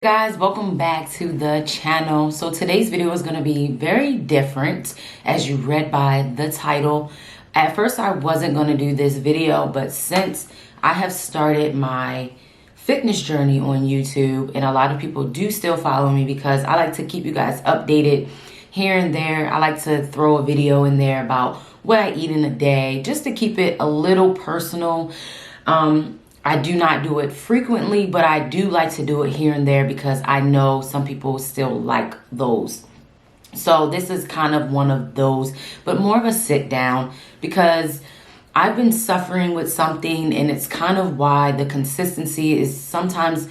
Guys, welcome back to the channel. So today's video is going to be very different, as you read by the title. At first I wasn't going to do this video, but since I have started my fitness journey on YouTube, and a lot of people do still follow me because I like to keep you guys updated here and there. I like to throw a video in there about what I eat in a day, just to keep it a little personal. I do not do it frequently, but I do like to do it here and there because I know some people still like those. So this is kind of one of those, but more of a sit down because I've been suffering with something, and it's kind of why the consistency is sometimes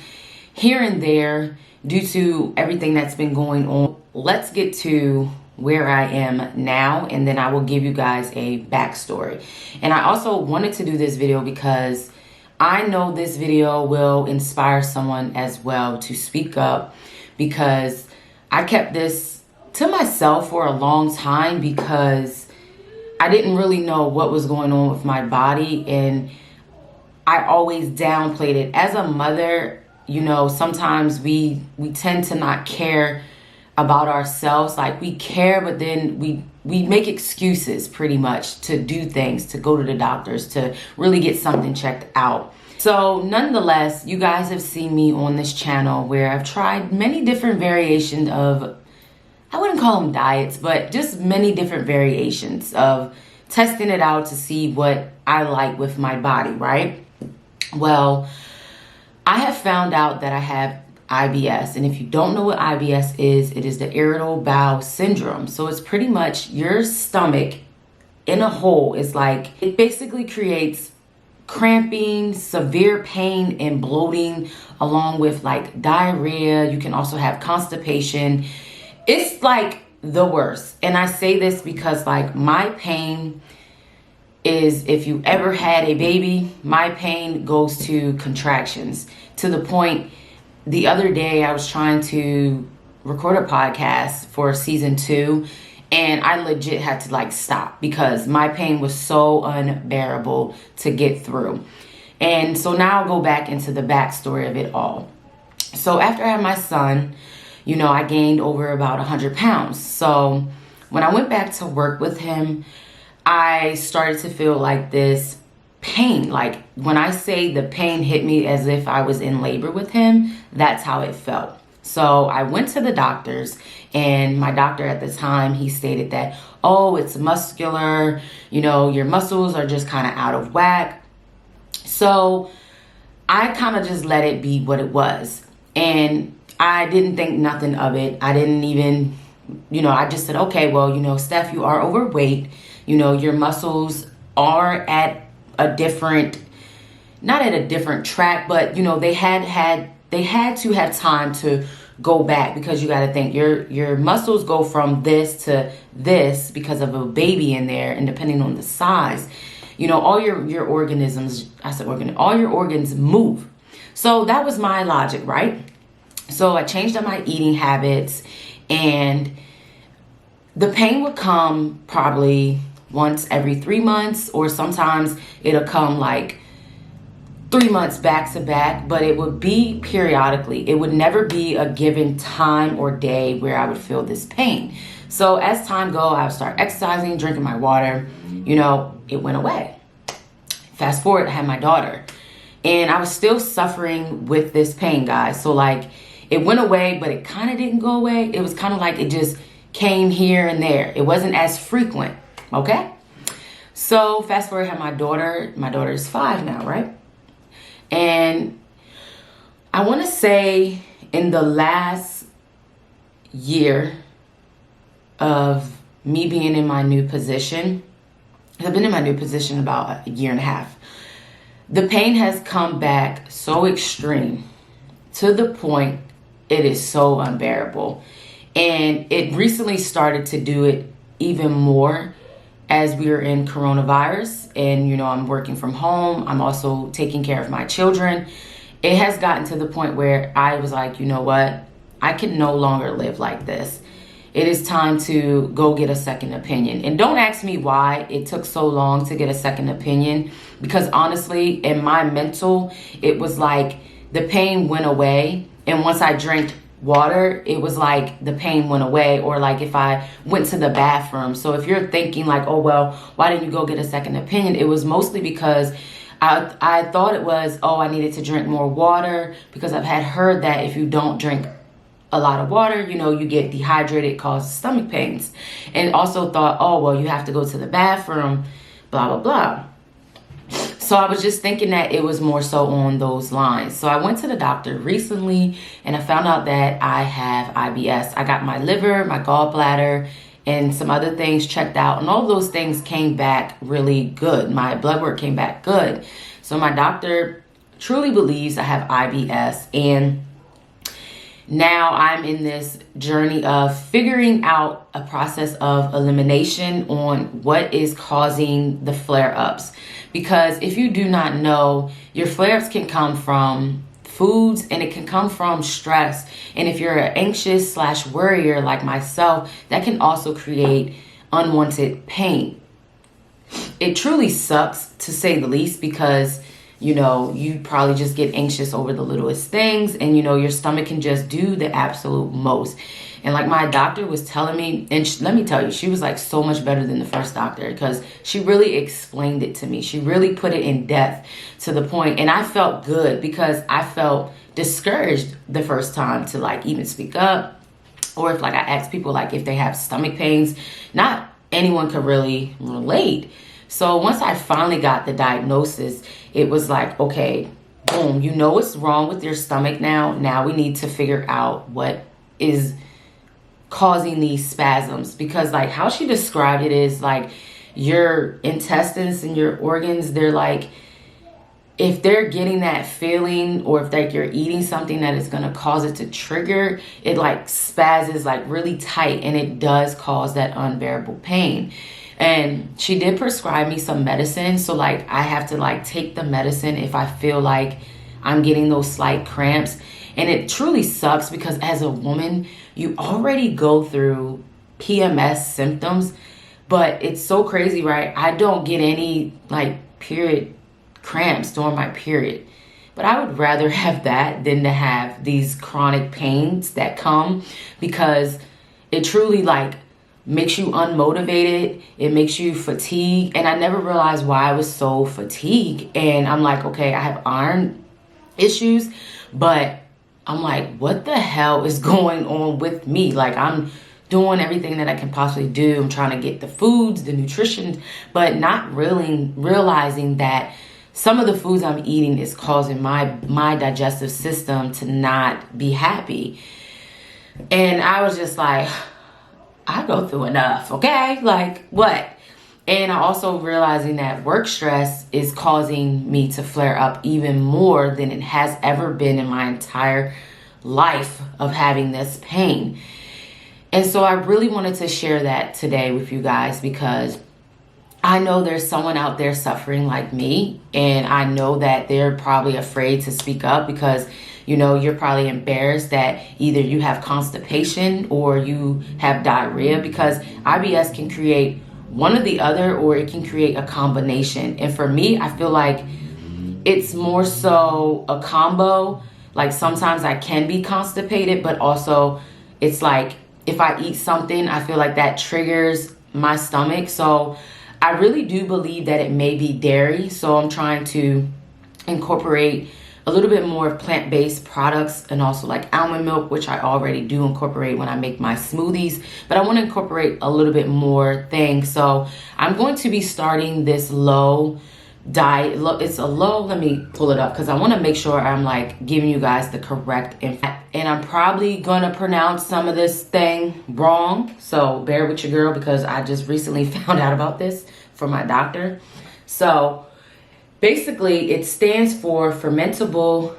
here and there due to everything that's been going on. Let's get to where I am now, and then I will give you guys a backstory. And I also wanted to do this video because I know this video will inspire someone as well to speak up, because I kept this to myself for a long time because I didn't really know what was going on with my body, and I always downplayed it. As a mother, you know, sometimes we tend to not care about ourselves. Like, we care, but then we make excuses pretty much to do things, to go to the doctors, to really get something checked out. So nonetheless, you guys have seen me on this channel where I've tried many different variations of, I wouldn't call them diets, but just many different variations of testing it out to see what I like with my body, right? Well, I have found out that I have IBS. And if you don't know what IBS is, it is the irritable bowel syndrome. So it's pretty much your stomach in a hole. It's like, it basically creates cramping, severe pain, and bloating, along with like diarrhea. You can also have constipation. It's like the worst. And I say this because like my pain is, if you ever had a baby, my pain goes to contractions, to the point the other day I was trying to record a podcast for season 2, and I legit had to like stop because my pain was so unbearable to get through. And so now I'll go back into the backstory of it all. So after I had my son, you know, I gained over about 100 pounds. So when I went back to work with him, I started to feel like this pain. Like, when I say the pain hit me as if I was in labor with him, that's how it felt. So I went to the doctors, and my doctor at the time, he stated that, oh, it's muscular, you know, your muscles are just kind of out of whack. So I kind of just let it be what it was. And I didn't think nothing of it. I didn't even, you know, I just said, okay, well, you know, Steph, you are overweight. You know, your muscles are at a different, not at a different track, but, you know, they had to have time to go back, because you got to think your muscles go from this to this because of a baby in there, and depending on the size, you know, all your organisms, all your organs move. So that was my logic, right? So I changed up my eating habits, and the pain would come probably once every 3 months, or sometimes it'll come like 3 months back to back, but it would be periodically. It would never be a given time or day where I would feel this pain. So as time goes, I would start exercising, drinking my water, you know, it went away. Fast forward, I had my daughter, and I was still suffering with this pain, guys. So like, it went away, but it kind of didn't go away. It was kind of like it just came here and there. It wasn't as frequent, okay? So fast forward, I had my daughter. My daughter is 5 now, right? And I want to say in the last year of me being in my new position, I've been in my new position about a year and a half, the pain has come back so extreme to the point it is so unbearable. And it recently started to do it even more as we are in coronavirus, and, you know, I'm working from home. I'm also taking care of my children. It has gotten to the point where I was like, you know what? I can no longer live like this. It is time to go get a second opinion. And don't ask me why it took so long to get a second opinion, because honestly, in my mental, it was like the pain went away And once I drank water, it was like the pain went away, or like if I went to the bathroom. So if you're thinking like, oh, well, why didn't you go get a second opinion? It was mostly because I thought it was, oh, I needed to drink more water, because I've had heard that if you don't drink a lot of water, you know, you get dehydrated, it causes stomach pains. And also thought, oh, well, you have to go to the bathroom, blah, blah, blah. So I was just thinking that it was more so on those lines. So I went to the doctor recently and I found out that I have IBS. I got my liver, my gallbladder, and some other things checked out, and all those things came back really good. My blood work came back good. So my doctor truly believes I have IBS, and now I'm in this journey of figuring out a process of elimination on what is causing the flare-ups. Because if you do not know, your flare-ups can come from foods, and it can come from stress. And if you're an anxious / worrier like myself, that can also create unwanted pain. It truly sucks, to say the least, because you know, you probably just get anxious over the littlest things, and you know, your stomach can just do the absolute most. And like my doctor was telling me, and let me tell you, she was like so much better than the first doctor, because she really explained it to me. She really put it in depth to the point, and I felt good, because I felt discouraged the first time to like even speak up, or if like I asked people like if they have stomach pains, not anyone could really relate. So once I finally got the diagnosis, it was like, okay, boom, you know what's wrong with your stomach now. Now we need to figure out what is causing these spasms. Because like how she described it is like your intestines and your organs, they're like, if they're getting that feeling, or if like you're eating something that is going to cause it to trigger, it like spazzes like really tight, and it does cause that unbearable pain. And she did prescribe me some medicine. So like I have to like take the medicine if I feel like I'm getting those slight cramps. And it truly sucks, because as a woman, you already go through PMS symptoms. But it's so crazy, right? I don't get any like period cramps during my period. But I would rather have that than to have these chronic pains that come, because it truly like makes you unmotivated. It makes you fatigued. And I never realized why I was so fatigued. And I'm like, okay, I have iron issues, but I'm like, what the hell is going on with me? Like I'm doing everything that I can possibly do. I'm trying to get the foods, the nutrition, but not really realizing that some of the foods I'm eating is causing my digestive system to not be happy. And I was just like, I go through enough, okay? Like, what? And I also realizing that work stress is causing me to flare up even more than it has ever been in my entire life of having this pain. And so I really wanted to share that today with you guys, because I know there's someone out there suffering like me, and I know that they're probably afraid to speak up, because you know, you're probably embarrassed that either you have constipation or you have diarrhea, because IBS can create one or the other, or it can create a combination. And for me, I feel like it's more so a combo. Like sometimes I can be constipated, but also it's like if I eat something, I feel like that triggers my stomach. So I really do believe that it may be dairy. So I'm trying to incorporate a little bit more of plant-based products, and also like almond milk, which I already do incorporate when I make my smoothies, but I want to incorporate a little bit more things. So I'm going to be starting this low diet. It's a low, let me pull it up, because I want to make sure I'm like giving you guys the correct info. And I'm probably going to pronounce some of this thing wrong, so bear with your girl, because I just recently found out about this from my doctor. So basically, it stands for fermentable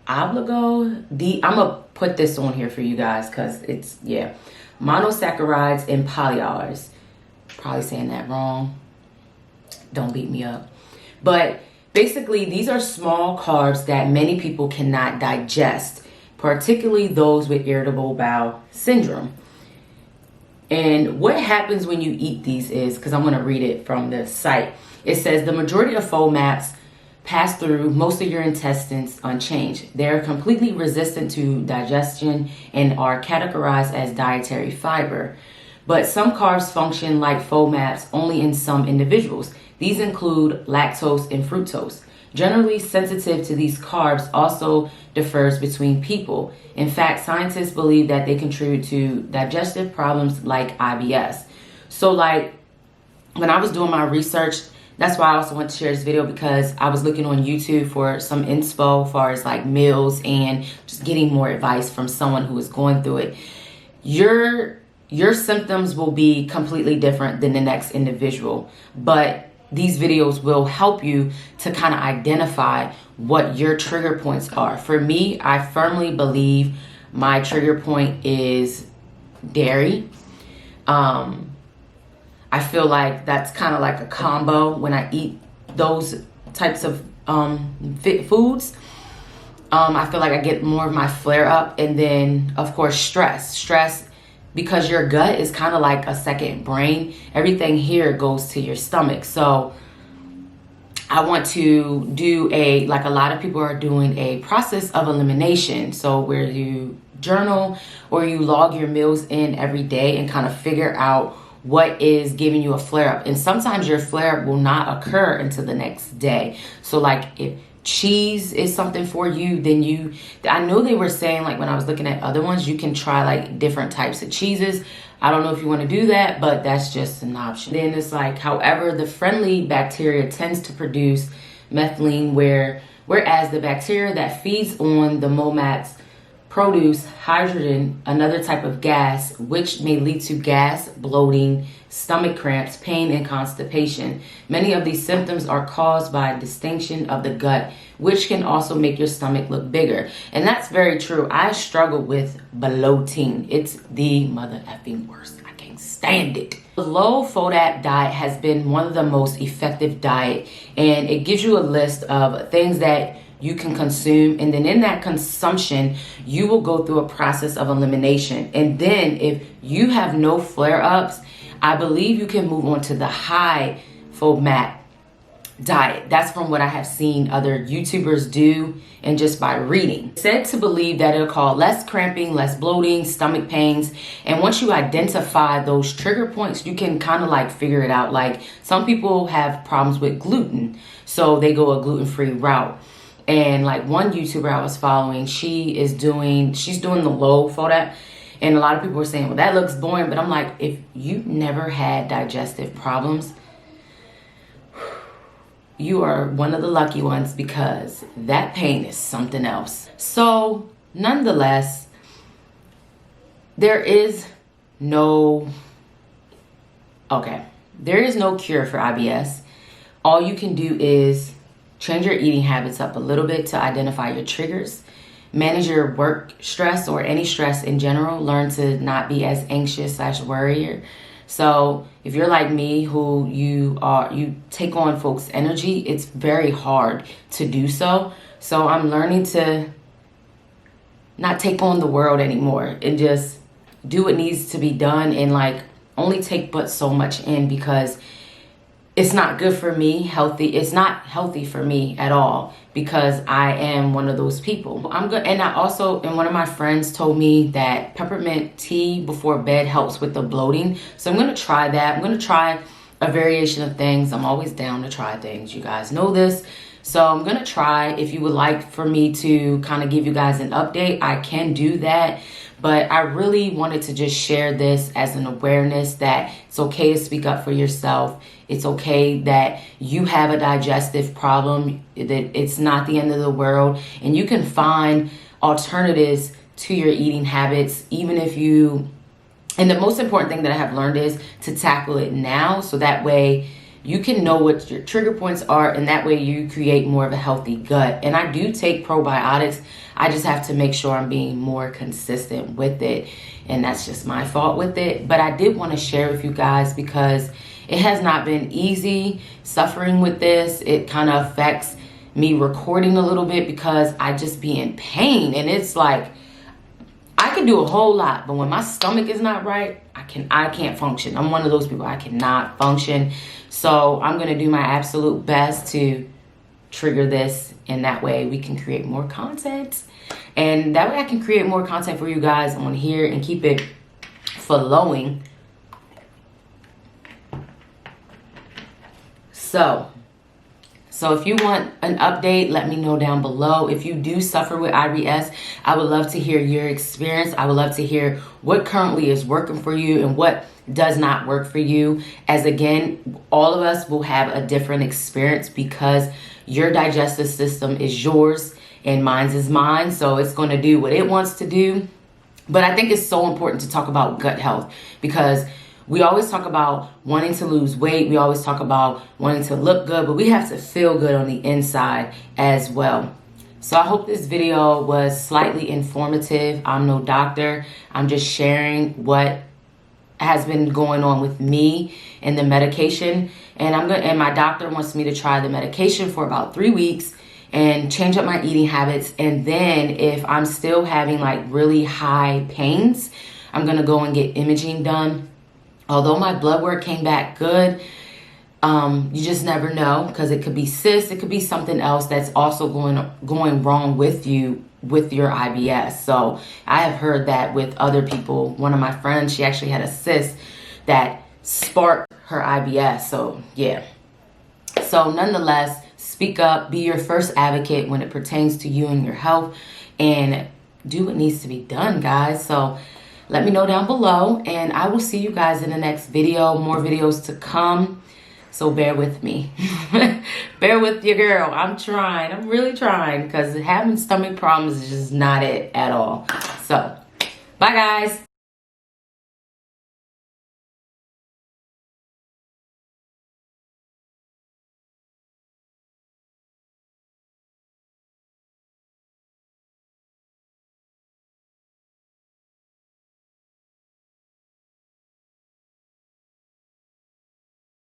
obligo. I'm going to put this on here for you guys, because it's, yeah, monosaccharides and polyols. Probably saying that wrong. Don't beat me up. But basically, these are small carbs that many people cannot digest, particularly those with irritable bowel syndrome. And what happens when you eat these is, because I'm going to read it from the site. It says the majority of FODMAPs pass through most of your intestines unchanged. They're completely resistant to digestion and are categorized as dietary fiber. But some carbs function like FODMAPs only in some individuals. These include lactose and fructose. Generally sensitive to these carbs also differs between people. In fact, scientists believe that they contribute to digestive problems like IBS. So like when I was doing my research, that's why I also want to share this video, because I was looking on YouTube for some inspo as far as like meals and just getting more advice from someone who is going through it. Your symptoms will be completely different than the next individual, but these videos will help you to kind of identify what your trigger points are. For me, I firmly believe my trigger point is dairy. I feel like that's kind of like a combo when I eat those types of foods. I feel like I get more of my flare up. And then, of course, stress, because your gut is kind of like a second brain. Everything here goes to your stomach. So I want to do like a lot of people are doing a process of elimination. So where you journal or you log your meals in every day and kind of figure out what is giving you a flare up. And sometimes your flare up will not occur until the next day. So like if cheese is something for you, then I know they were saying, like when I was looking at other ones, you can try like different types of cheeses. I don't know if you want to do that, but that's just an option. Then it's like, however, the friendly bacteria tends to produce methylene, whereas the bacteria that feeds on the MOMATs produce hydrogen, another type of gas, which may lead to gas, bloating, stomach cramps, pain, and constipation. Many of these symptoms are caused by distension of the gut, which can also make your stomach look bigger. And that's very true. I struggle with bloating. It's the mother effing worst. I can't stand it. The low FODMAP diet has been one of the most effective diet, and it gives you a list of things that you can consume, and then in that consumption you will go through a process of elimination. And then if you have no flare-ups, I believe you can move on to the high FODMAP diet. That's from what I have seen other YouTubers do and just by reading. It's said to believe that it'll cause less cramping, less bloating, stomach pains. And once you identify those trigger points, you can kind of like figure it out. Like some people have problems with gluten, so they go a gluten-free route. And like one YouTuber I was following, she's doing the low FODMAP. And a lot of people were saying, well, that looks boring. But I'm like, if you never had digestive problems, you are one of the lucky ones, because that pain is something else. So nonetheless, there is no cure for IBS. All you can do is change your eating habits up a little bit to identify your triggers. Manage your work stress or any stress in general. Learn to not be as anxious/worrier. So if you're like me, who you take on folks' energy, it's very hard to do so. So I'm learning to not take on the world anymore and just do what needs to be done, and like only take but so much in, because it's not good for me, it's not healthy for me at all, because I am one of those people. I'm good. And one of my friends told me that peppermint tea before bed helps with the bloating. So I'm going to try that. I'm going to try a variation of things. I'm always down to try things. You guys know this. So I'm going to try. If you would like for me to kind of give you guys an update, I can do that. But I really wanted to just share this as an awareness that it's okay to speak up for yourself. It's okay that you have a digestive problem, that it's not the end of the world. And you can find alternatives to your eating habits, even if and the most important thing that I have learned is to tackle it now, so that way you can know what your trigger points are, and that way you create more of a healthy gut. And I do take probiotics. I just have to make sure I'm being more consistent with it, and that's just my fault with it. But I did want to share with you guys, because it has not been easy suffering with this. It kind of affects me recording a little bit, because I just be in pain, and it's like I can do a whole lot, but when my stomach is not right, I can't function. I'm one of those people, I cannot function. So I'm going to do my absolute best to trigger this, and that way we can create more content. And that way I can create more content for you guys on here and keep it flowing. So if you want an update, let me know down below. If you do suffer with IBS, I would love to hear your experience. I would love to hear what currently is working for you and what does not work for you. As again, all of us will have a different experience because your digestive system is yours and mine's is mine. So it's going to do what it wants to do. But I think it's so important to talk about gut health because we always talk about wanting to lose weight. We always talk about wanting to look good, but we have to feel good on the inside as well. So I hope this video was slightly informative. I'm no doctor. I'm just sharing what has been going on with me and the medication. And my doctor wants me to try the medication for about 3 weeks and change up my eating habits. And then if I'm still having like really high pains, I'm gonna go and get imaging done. Although my blood work came back good, you just never know because it could be cysts, it could be something else that's also going wrong with you with your IBS. So I have heard that with other people. One of my friends, she actually had a cyst that sparked her IBS. So yeah. So nonetheless, speak up, be your first advocate when it pertains to you and your health, and do what needs to be done, guys. So let me know down below, and I will see you guys in the next video. More videos to come, so bear with me. Bear with your girl. I'm trying. I'm really trying because having stomach problems is just not it at all. So, bye guys.